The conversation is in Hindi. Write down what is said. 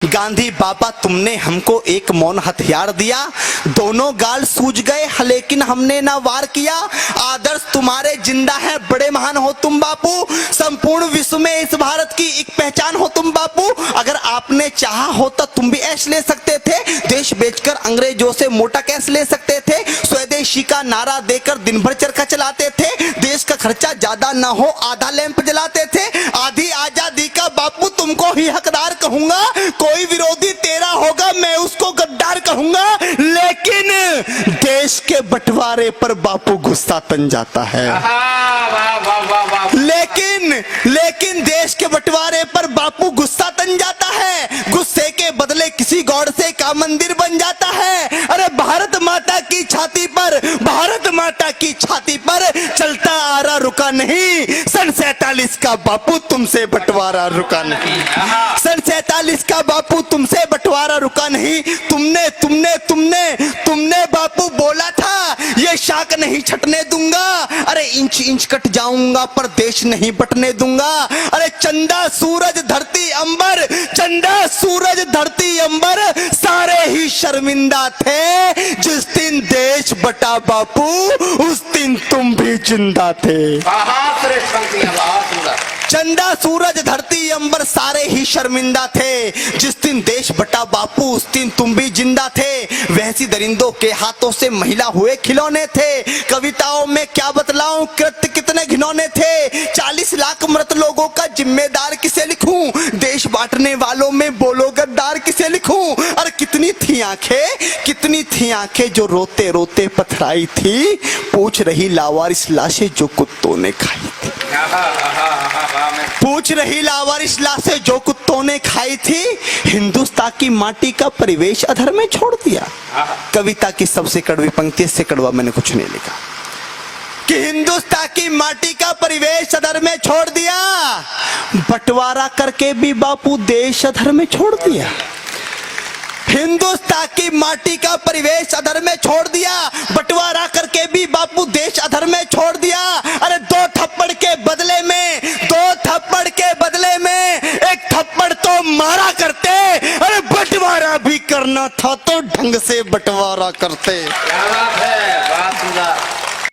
गांधी बाबा तुमने हमको एक मौन हथियार दिया, दोनों गाल सूज गए लेकिन हमने ना वार किया। आदर्श तुम्हारे जिंदा है, बड़े महान हो तुम बापू, संपूर्ण विश्व में इस भारत की एक पहचान हो तुम बापू। अगर आपने चाहा होता तुम भी ऐश ले सकते थे, देश बेचकर अंग्रेजों से मोटा कैश ले सकते थे, स्वदेशी का नारा देकर दिन भर चरखा चलाते थे, देश का खर्चा ज्यादा ना हो आधा लैंप जलाते थे। आधी आजादी का बापू तुमको ही हकदार कहूंगा, कोई विरोधी तेरा होगा मैं उसको गद्दार कहूंगा। लेकिन देश के बंटवारे पर बापू गुस्सा तन जाता है। लेकिन देश के बंटवारे पर बापू गुस्सा तन जाता है, गुस्से के बदले किसी गौड़ से का मंदिर बन जाता है। अरे भारत माता की छाती पर, भारत माता की छाती पर चलता आ रहा रुका नहीं, सन 47 का बापू तुमसे बंटवारा रुका नहीं, सन 47 का बापू तुमसे बंटवारा रुका नहीं। तुमने तुमने तुमने तुमने बापू बोला था ये शाख नहीं छटने दूंगा, अरे इंच इंच कट जाऊंगा पर देश नहीं बटने दूंगा। अरे चंदा सूरज धरती अंबर, चंदा सूरज धरती अंबर सारे ही शर्मिंदा थे, जिस दिन देश बटा बापू उस दिन तुम भी जिंदा थे। चंदा सूरज धरती अंबर सारे ही शर्मिंदा थे, जिस दिन देश बटा बापू उस दिन तुम भी जिंदा थे। वैसी दरिंदों के हाथों से महिला हुए खिलौने थे, कविताओं में क्या बतलाऊं कृत्य कितने घिनौने थे। 40 लाख मृत लोगों का जिम्मेदार किसे लिखूं, देश बांटने वालों में बोलो गद्दार किसे लिखूं। और कितनी थी आंखें, कितनी थी आंखें जो रोते रोते पथराई थी, पूछ रही लावारिस लाशें जो कुत्तों ने खाई थी, पूछ रही लावारिस लाशें जो कुत्तों ने खाई थी। हिंदुस्तान की माटी का परिवेश अधर में छोड़ दिया। कविता की सबसे कड़वी पंक्ति से कड़वा मैंने कुछ नहीं लिखा कि हिंदुस्तान की माटी का परिवेश अधर में छोड़ दिया, बंटवारा करके भी बापू देश अधर में छोड़ दिया। हिंदुस्तान की माटी का परिवेश अधर में छोड़ दिया, बंटवारा करके भी बापू देश अधर में छोड़ दिया। अरे दो थप्पड़ के बदले में, दो थप्पड़ के बदले में एक थप्पड़ तो मारा करते, अरे बंटवारा भी करना था तो ढंग से बंटवारा करते। क्या बात है, बात सुंदर।